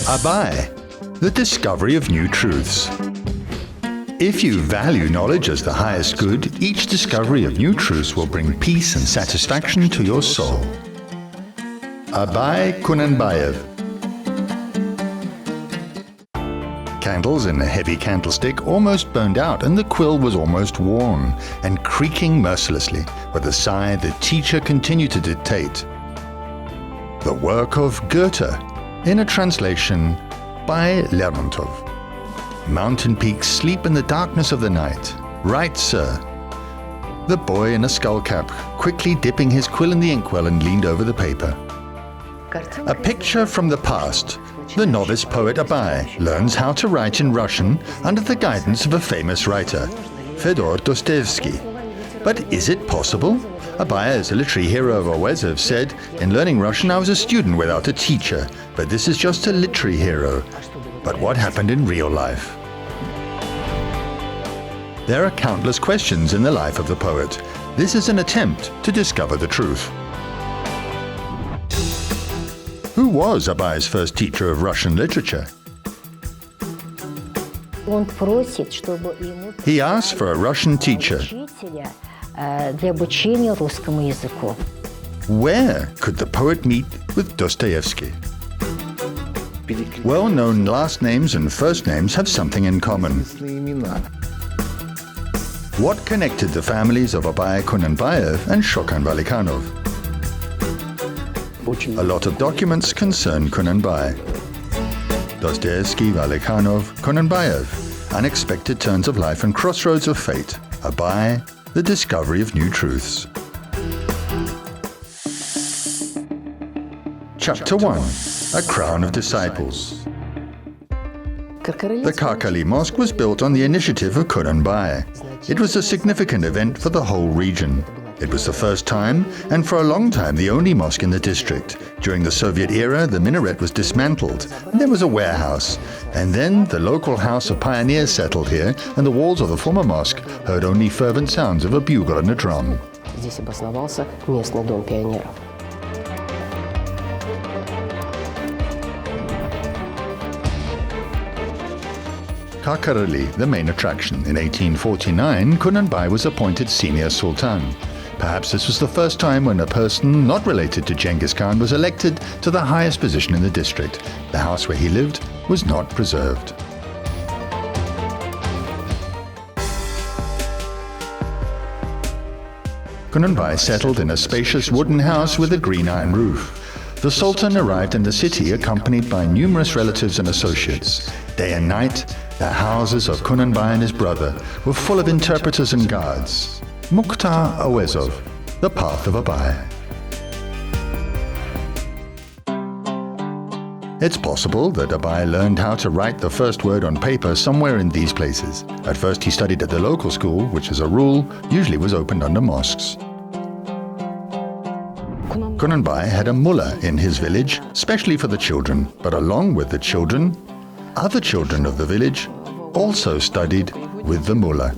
Abai, the discovery of new truths. If you value knowledge as the highest good, each discovery of new truths will bring peace and satisfaction to your soul. Abai Kunanbayev. Candles in a heavy candlestick almost burned out, and the quill was almost worn and creaking mercilessly. With a sigh, the teacher continued to dictate. The work of Goethe, in a translation by Lermontov. Mountain peaks sleep in the darkness of the night. Right, sir. The boy in a skull cap, quickly dipping his quill in the inkwell, and leaned over the paper. A picture from the past. The novice poet Abai learns how to write in Russian under the guidance of a famous writer, Fyodor Dostoevsky. But is it possible? Abai, as a literary hero of Owezov, said, "In learning Russian I was a student without a teacher, but this is just a literary hero." But what happened in real life? There are countless questions in the life of the poet. This is an attempt to discover the truth. Who was Abai's first teacher of Russian literature? He asked for a Russian teacher. Where could the poet meet with Dostoevsky? Well-known last names and first names have something in common. What connected the families of Abai Kunanbayev and Shokan Valikhanov? A lot of documents concern Kunanbai. Dostoevsky, Valikhanov, Kunanbayev. Unexpected turns of life and crossroads of fate. Abai, the discovery of new truths. Chapter 1. A Crown of Disciples. The Karkali Mosque was built on the initiative of Kunanbai. It was a significant event for the whole region. It was the first time, and for a long time, the only mosque in the district. During the Soviet era, the minaret was dismantled, and there was a warehouse. And then the local house of pioneers settled here, and the walls of the former mosque heard only fervent sounds of a bugle and a drum. Здесь обосновался местный дом пионеров. Karkarali, the main attraction. In 1849, Kunanbai was appointed senior sultan. Perhaps this was the first time when a person not related to Genghis Khan was elected to the highest position in the district. The house where he lived was not preserved. Kunanbai settled in a spacious wooden house with a green iron roof. The Sultan arrived in the city accompanied by numerous relatives and associates. Day and night, the houses of Kunanbai and his brother were full of interpreters and guards. Mukhtar Owezov, The Path of Abai. It's possible that Abai learned how to write the first word on paper somewhere in these places. At first he studied at the local school, which as a rule usually was opened under mosques. Kunanbai had a mullah in his village, specially for the children, but along with the children, other children of the village also studied with the mullah.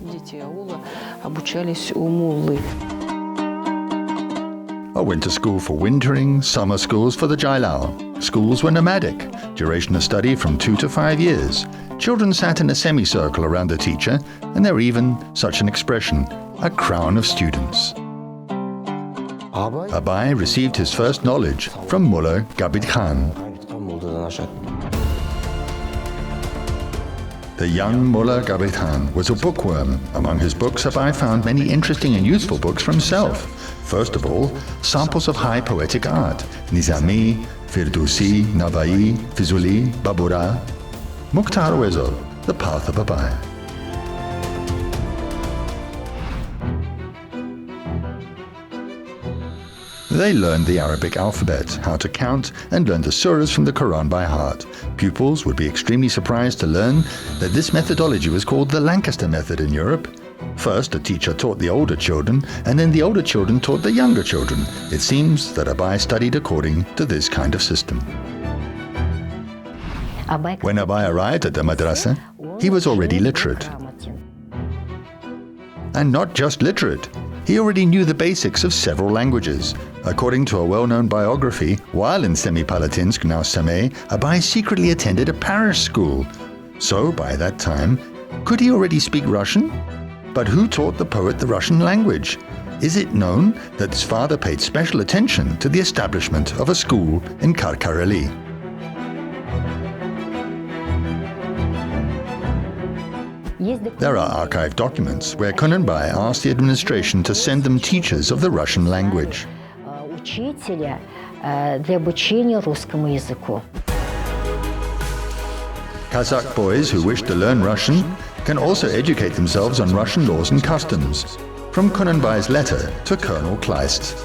A winter school for wintering, summer schools for the Jailao. Schools were nomadic, duration of study from 2 to 5 years. Children sat in a semicircle around the teacher, and there even such an expression, a crown of students. Abai received his first knowledge from Mullah Gabid Khan. The young Mullah Gabid Khan was a bookworm. Among his books, Abai found many interesting and useful books for himself. First of all, samples of high poetic art, Nizami, Firdousi, Navai, Fizuli, Babura. Mukhtar Owezov, The Path of Abai. They learned the Arabic alphabet, how to count, and learned the surahs from the Quran by heart. Pupils would be extremely surprised to learn that this methodology was called the Lancaster method in Europe. First, a teacher taught the older children, and then the older children taught the younger children. It seems that Abai studied according to this kind of system. When Abai arrived at the madrasa, he was already literate. And not just literate. he already knew the basics of several languages. According to a well-known biography, while in Semipalatinsk, now Semey, Abai secretly attended a parish school. So, by that time, could he already speak Russian? But who taught the poet the Russian language? Is it known that his father paid special attention to the establishment of a school in Karkareli? There are archived documents where Kunanbai asked the administration to send them teachers of the Russian language. Учителя для обучения русскому языку. Kazakh boys who wish to learn Russian can also educate themselves on Russian laws and customs. From Kunanbai's letter to Colonel Kleist.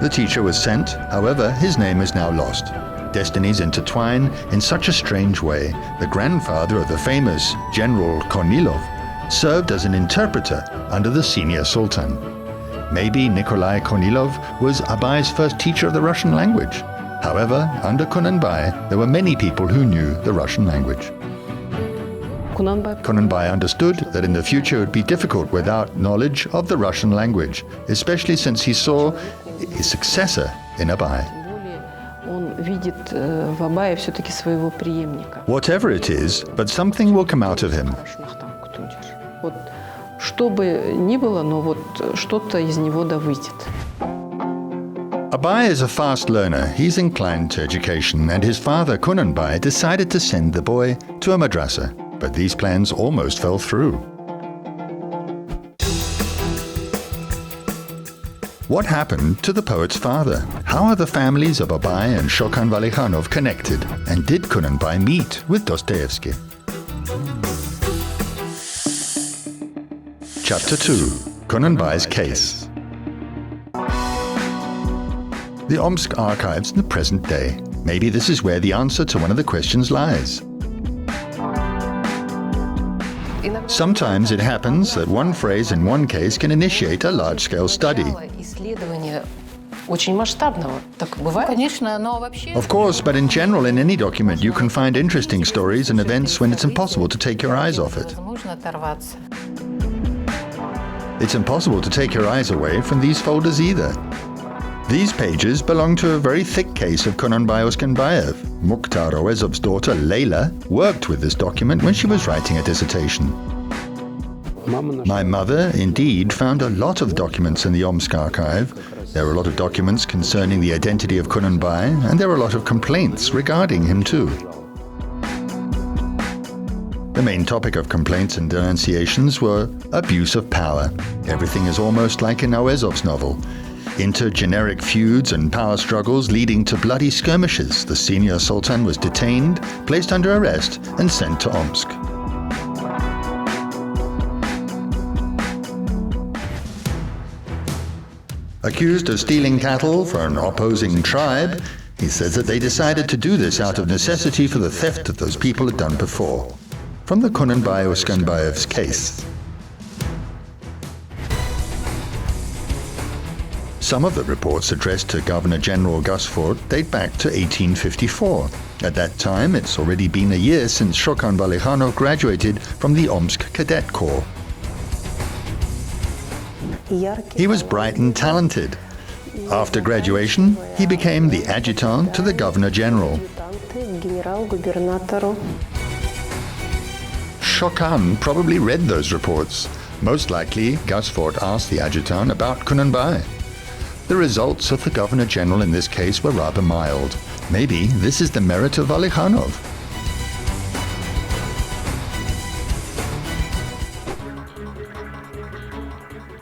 The teacher was sent, however, his name is now lost. Destinies intertwine in such a strange way. The grandfather of the famous General Kornilov served as an interpreter under the senior sultan. Maybe Nikolai Kornilov was Abai's first teacher of the Russian language. However, under Kunanbai, there were many people who knew the Russian language. Kunanbai understood that in the future it would be difficult without knowledge of the Russian language, especially since he saw his successor in Abai. Whatever it is, but something will come out of him. Abai is a fast learner. He's inclined to education, and his father, Kunanbai, decided to send the boy to a madrasa. But these plans almost fell through. What happened to the poet's father? How are the families of Abai and Shokan Valikhanov connected? And did Kunanbai meet with Dostoevsky? Chapter 2. Kunanbai's Case. The Omsk archives in the present day. Maybe this is where the answer to one of the questions lies. Sometimes it happens that one phrase in one case can initiate a large-scale study. Of course, but in general, in any document, you can find interesting stories and events when it's impossible to take your eyes off it. It's impossible to take your eyes away from these folders either. These pages belong to a very thick case of Kunanbai Uskanbayev. Mukhtar Oezov's daughter, Leila, worked with this document when she was writing a dissertation. My mother, indeed, found a lot of documents in the Omsk archive. There were a lot of documents concerning the identity of Kunanbai, and there were a lot of complaints regarding him too. The main topic of complaints and denunciations were abuse of power. Everything is almost like in Oezov's novel. Intergeneric feuds and power struggles leading to bloody skirmishes. The senior sultan was detained, placed under arrest, and sent to Omsk. Accused of stealing cattle for an opposing tribe, he says that they decided to do this out of necessity for the theft that those people had done before. From the Kunanbai Uskanbayev's case. Some of the reports addressed to Governor General Gusfort date back to 1854. At that time, it's already been a year since Shokan Valikhanov graduated from the Omsk Cadet Corps. He was bright and talented. After graduation, he became the adjutant to the Governor General. Shokan probably read those reports. Most likely, Gusfort asked the adjutant about Kunanbai. The results of the Governor General in this case were rather mild. Maybe this is the merit of Valikhanov.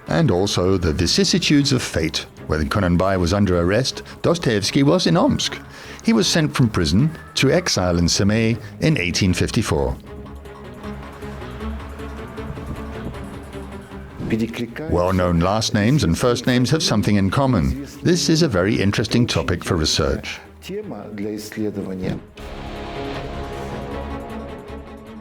And also the vicissitudes of fate. When Kunanbai was under arrest, Dostoevsky was in Omsk. He was sent from prison to exile in Semey in 1854. Well-known last names and first names have something in common. This is a very interesting topic for research.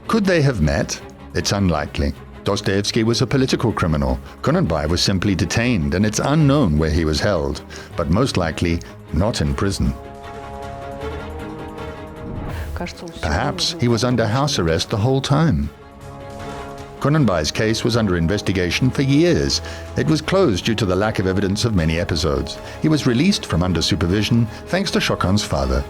Could they have met? It's unlikely. Dostoevsky was a political criminal. Kunanbai was simply detained, and it's unknown where he was held, but most likely not in prison. Perhaps he was under house arrest the whole time. Kunanbai's case was under investigation for years. It was closed due to the lack of evidence of many episodes. He was released from under supervision thanks to Shokhan's father.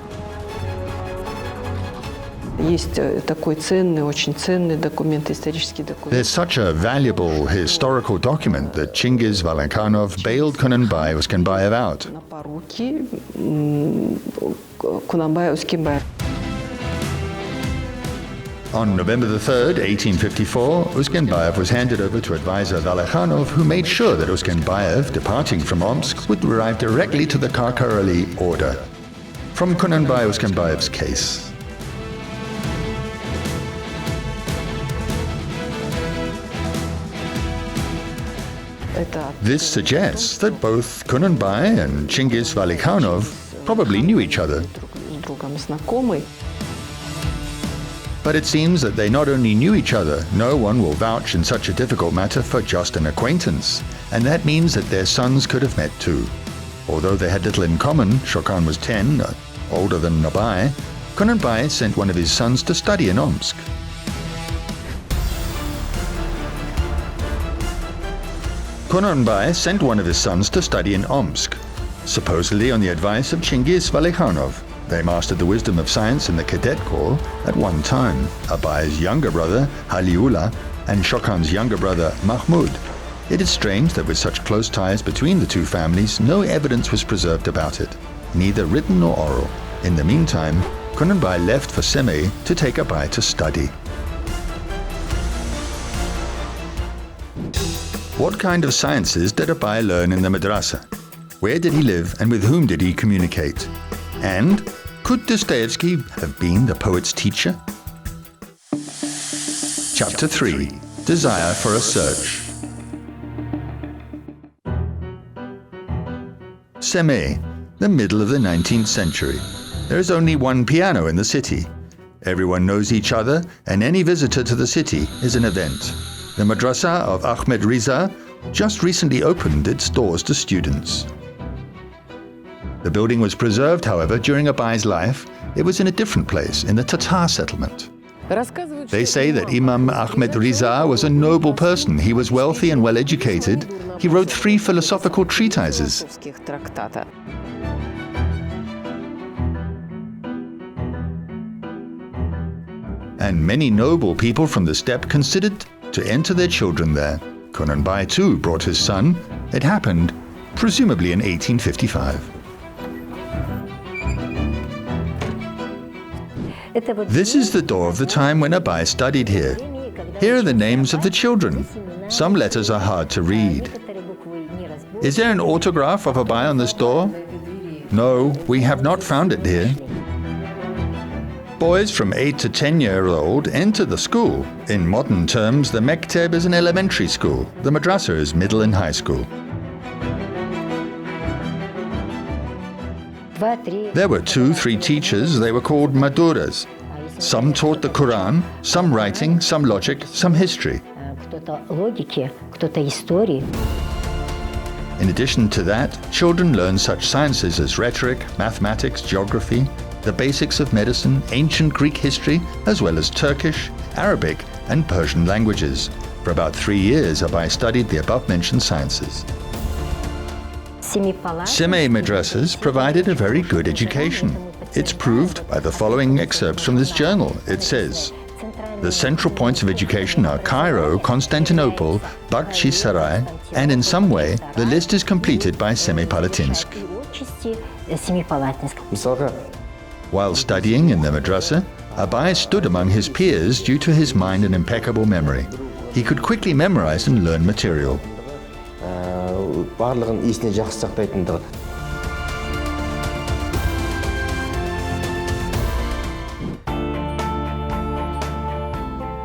There's such a valuable historical document that Chingiz Valikhanov bailed Kunanbai Uzkenbayev out. On November the 3rd, 1854, Uzkenbayev was handed over to advisor Valikhanov, who made sure that Uzkenbayev, departing from Omsk, would arrive directly to the Karkarali order. From Kunanbai Uzkenbayev's case. This suggests that both Kunanbai and Chingiz Valikhanov probably knew each other. But it seems that they not only knew each other, no one will vouch in such a difficult matter for just an acquaintance, and that means that their sons could have met too. Although they had little in common, Shokhan was 10, older than Abai, Kunanbai sent one of his sons to study in Omsk. Kunanbai sent one of his sons to study in Omsk, supposedly on the advice of Chingiz Valikhanov. They mastered the wisdom of science in the cadet corps at one time. Abai's younger brother, Haliullah, and Shokhan's younger brother, Mahmud. It is strange that with such close ties between the two families, no evidence was preserved about it, neither written nor oral. In the meantime, Kunanbai left for Semey to take Abai to study. What kind of sciences did Abai learn in the madrasa? Where did he live and with whom did he communicate? And could Dostoevsky have been the poet's teacher? Chapter 3. Desire for a Search. Semey, the middle of the 19th century. There is only one piano in the city. Everyone knows each other, and any visitor to the city is an event. The madrasa of Ahmed Riza just recently opened its doors to students. The building was preserved, however, during Abai's life. It was in a different place, in the Tatar settlement. They say that Imam Ahmed Riza was a noble person. He was wealthy and well educated. He wrote 3 philosophical treatises. And many noble people from the steppe considered to enter their children there. Kunanbai too brought his son. It happened, presumably in 1855. This is the door of the time when Abai studied here. Here are the names of the children. Some letters are hard to read. Is there an autograph of Abai on this door? No, we have not found it here. Boys from 8 to 10-year-old enter the school. In modern terms, the mekteb is an elementary school. The madrasa is middle and high school. There were 2-3 teachers. They were called maduras. Some taught the Quran, some writing, some logic, some history. In addition to that, children learn such sciences as rhetoric, mathematics, geography, the basics of medicine, ancient Greek history, as well as Turkish, Arabic, and Persian languages. For about 3 years, Abai studied the above-mentioned sciences. Semey madrasas provided a very good education. It's proved by the following excerpts from this journal. It says, the central points of education are Cairo, Constantinople, Bakhchi-Sarai, and in some way, the list is completed by Semipalatinsk. While studying in the madrasa, Abai stood among his peers due to his mind and impeccable memory. He could quickly memorize and learn material.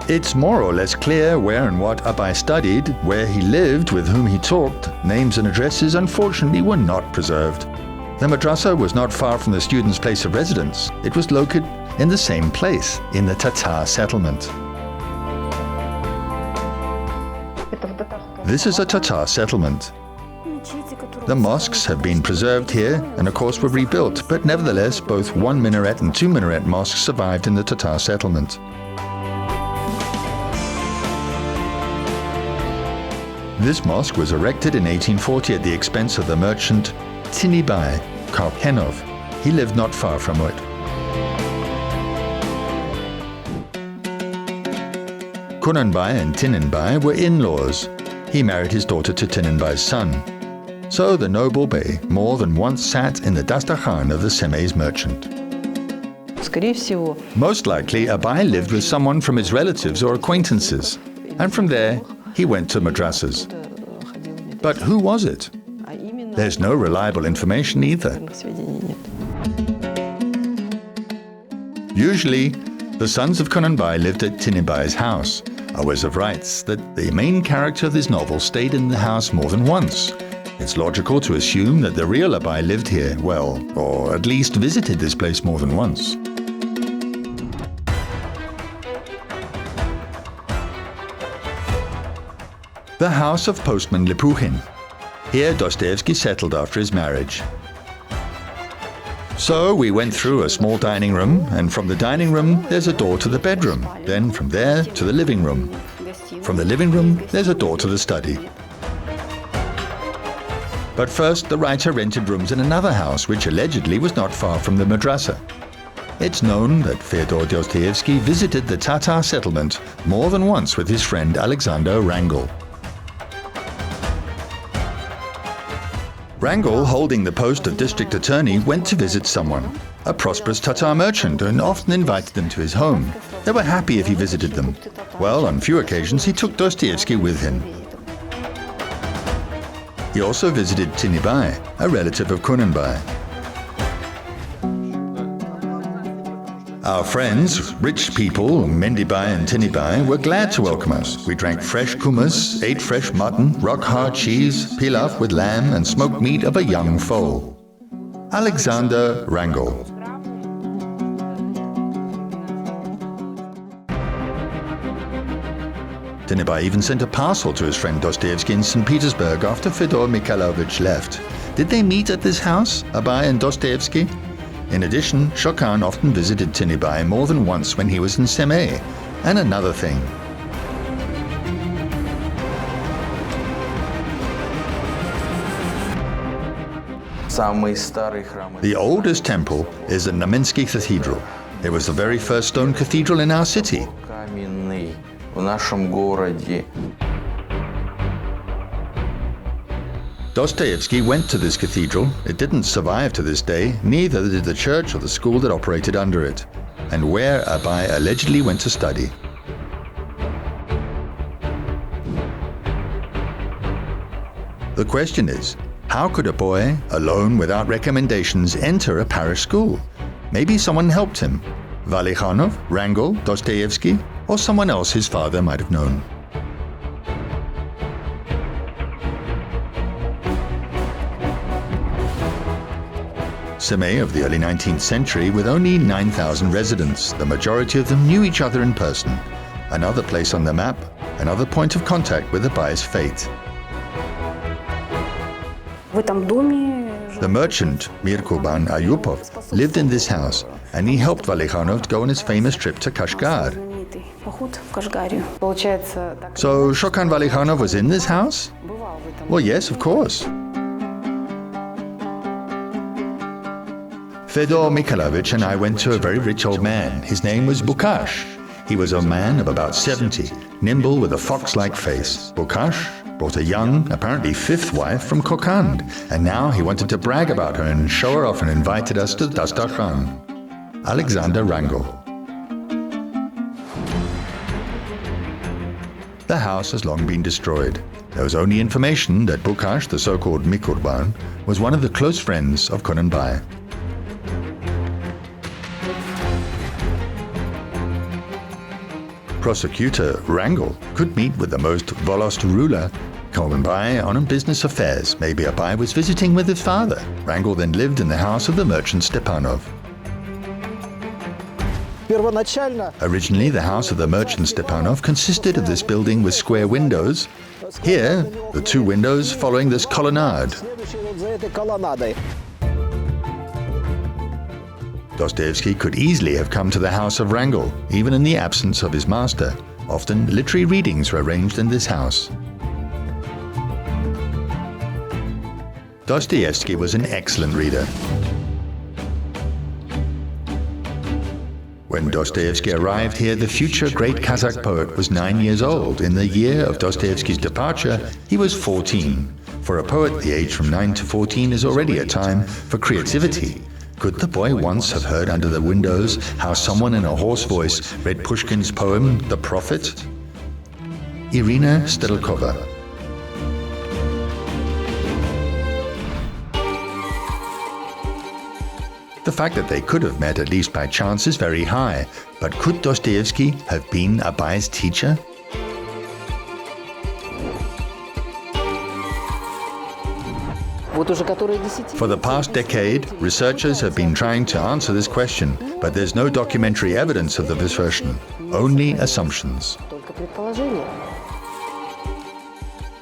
It's more or less clear where and what Abai studied, where he lived, with whom he talked. Names and addresses, unfortunately, were not preserved. The madrasa was not far from the student's place of residence. It was located in the same place, in the Tatar settlement. This is a Tatar settlement. The mosques have been preserved here and of course were rebuilt, but nevertheless both one minaret and two minaret mosques survived in the Tatar settlement. This mosque was erected in 1840 at the expense of the merchant Tinibai Karpenov. He lived not far from it. Kunanbai and Tininbai were in-laws. He married his daughter to Tininbai's son. So the noble bey more than once sat in the dastakhan of the Semei's merchant. Most likely, Abai lived with someone from his relatives or acquaintances, and from there he went to madrasas. But who was it? There's no reliable information either. Usually, the sons of Kunanbai lived at Tininbai's house. Awes writes that the main character of this novel stayed in the house more than once. It's logical to assume that the real Abai lived here, well, or at least visited this place more than once. The house of postman Lipuhin. Here Dostoevsky settled after his marriage. So we went through a small dining room, and from the dining room there's a door to the bedroom. Then from there to the living room. From the living room there's a door to the study. But first the writer rented rooms in another house which allegedly was not far from the madrasa. It's known that Fyodor Dostoevsky visited the Tatar settlement more than once with his friend Alexander Wrangel. Wrangel, holding the post of district attorney, went to visit someone, a prosperous Tatar merchant, and often invited them to his home. They were happy if he visited them. Well, on few occasions he took Dostoevsky with him. He also visited Tinibai, a relative of Kunanbai. Our friends, rich people, Mendibai and Tinibai, were glad to welcome us. We drank fresh kumas, ate fresh mutton, rock-hard cheese, pilaf with lamb and smoked meat of a young foal. Alexander Wrangel. Tinibai even sent a parcel to his friend Dostoevsky in St. Petersburg after Fyodor Mikhailovich left. Did they meet at this house, Abai and Dostoevsky? In addition, Shokan often visited Tinibai more than once when he was in Semei. And another thing. The oldest temple is the Znamensky Cathedral. It was the very first stone cathedral in our city. Dostoevsky went to this cathedral. It didn't survive to this day, neither did the church or the school that operated under it, and where Abai allegedly went to study. The question is, how could a boy, alone without recommendations, enter a parish school? Maybe someone helped him. Valikhanov, Wrangel, Dostoevsky, or someone else his father might have known. Semei of the early 19th century with only 9,000 residents. The majority of them knew each other in person. Another place on the map, another point of contact with Abai's fate. The merchant, Mir Kurban Ayupov, lived in this house, and he helped Valikhanov go on his famous trip to Kashgar. So Shokan Valikhanov was in this house? Well, yes, of course. Fyodor Mikhailovich and I went to a very rich old man. His name was Bukash. He was a man of about 70, nimble with a fox-like face. Bukash brought a young, apparently fifth wife from Kokand, and now he wanted to brag about her and show her off and invited us to Dastakhan. Alexander Wrangel. The house has long been destroyed. There was only information that Bukash, the so-called Mikurban, was one of the close friends of Kunanbai. Prosecutor Wrangel could meet with the most Volost ruler, Kunanbai, on business affairs. Maybe Abai was visiting with his father. Wrangel then lived in the house of the merchant Stepanov. Originally, the house of the merchant Stepanov consisted of this building with square windows. Here, the two windows following this colonnade. этой колоннадой. Dostoevsky could easily have come to the house of Wrangel, even in the absence of his master. Often, literary readings were arranged in this house. Dostoevsky was an excellent reader. When Dostoevsky arrived here, the future great Kazakh poet was 9 years old. In the year of Dostoevsky's departure, he was 14. For a poet, the age from 9 to 14 is already a time for creativity. Could the boy once have heard under the windows how someone in a hoarse voice read Pushkin's poem, The Prophet? Irina Stelkova. The fact that they could have met at least by chance is very high, but could Dostoevsky have been Abai's teacher? For the past decade, researchers have been trying to answer this question, but there's no documentary evidence of this version, only assumptions.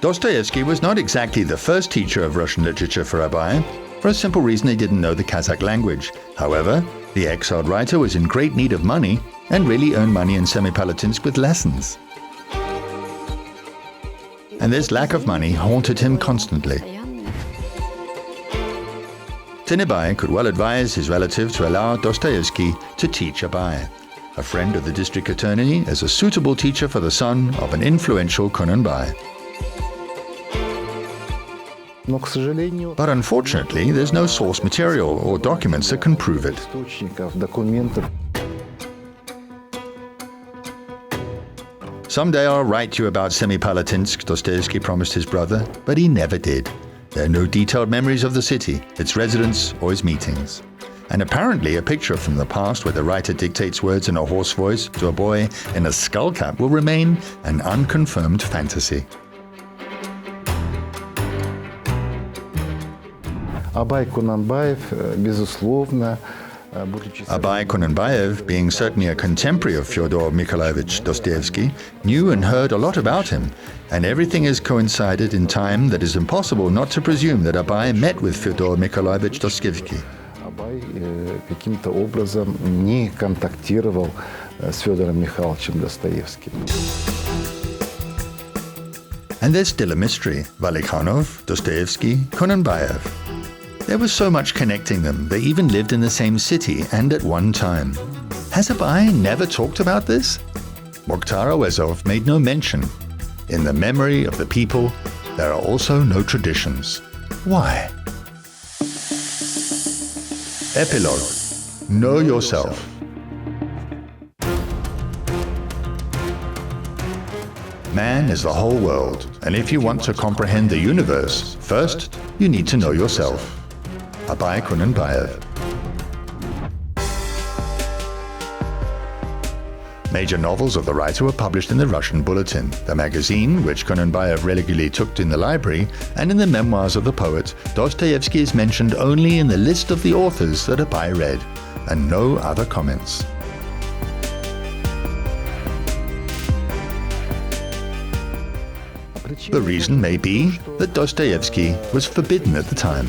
Dostoevsky was not exactly the first teacher of Russian literature for Abai. For a simple reason, he didn't know the Kazakh language. However, the exiled writer was in great need of money and really earned money in Semipalatinsk with lessons. And this lack of money haunted him constantly. Tinibai could well advise his relative to allow Dostoevsky to teach Abai. A friend of the district attorney is a suitable teacher for the son of an influential Kunanbai. But unfortunately, there's no source material or documents that can prove it. Someday I'll write you about Semipalatinsk, Dostoevsky promised his brother, but he never did. There are no detailed memories of the city, its residents, or its meetings. And apparently a picture from the past where the writer dictates words in a hoarse voice to a boy in a skull cap will remain an unconfirmed fantasy. Абай Кунанбаев, безусловно, Abai Kunanbayev, being certainly a contemporary of Fyodor Mikhailovich Dostoevsky, knew and heard a lot about him, and everything has coincided in time that it's impossible not to presume that Abai met with Fyodor Mikhailovich Dostoevsky. Абай каким-то образом не контактировал с Федором Михайловичем Достоевским. And there's still a mystery. Valikhanov, Dostoevsky, Kunanbayev. There was so much connecting them, they even lived in the same city and at one time. Has Abai never talked about this? Mukhtar Awezov made no mention. In the memory of the people, there are also no traditions. Why? Epilogue. Know yourself. Man is the whole world, and if you want to comprehend the universe, first you need to know yourself. Abai Kunanbayev. Major novels of the writer were published in the Russian Bulletin, the magazine which Kunanbayev regularly took in the library, and in the memoirs of the poet, Dostoevsky is mentioned only in the list of the authors that Abai read, and no other comments. The reason may be that Dostoevsky was forbidden at the time.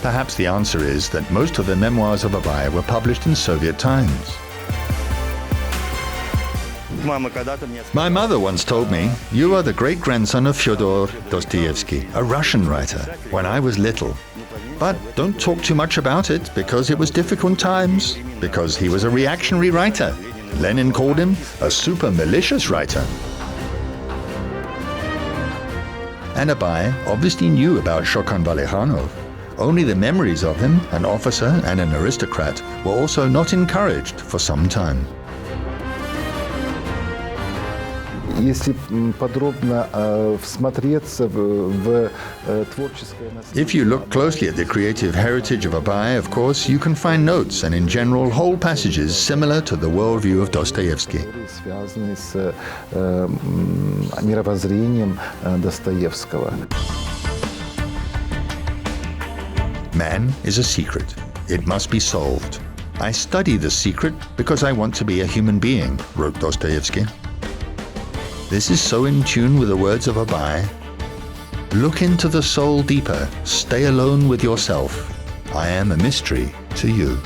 Perhaps the answer is that most of the memoirs of Abai were published in Soviet times. My mother once told me, "You are the great-grandson of Fyodor Dostoevsky, a Russian writer, when I was little. But don't talk too much about it, because it was difficult times, because he was a reactionary writer. Lenin called him a super malicious writer." And Abai obviously knew about Shokan Valikhanov. Only the memories of him, an officer and an aristocrat, were also not encouraged for some time. Если подробно всмотреться в творческое наследие. If you look closely at the creative heritage of Abai, of course, you can find notes and in general whole passages similar to the worldview of Dostoevsky. Связанные с мировоззрением Достоевского. Man is a secret. It must be solved. I study the secret because I want to be a human being, wrote Dostoevsky. This is so in tune with the words of Abai. Look into the soul deeper. Stay alone with yourself. I am a mystery to you.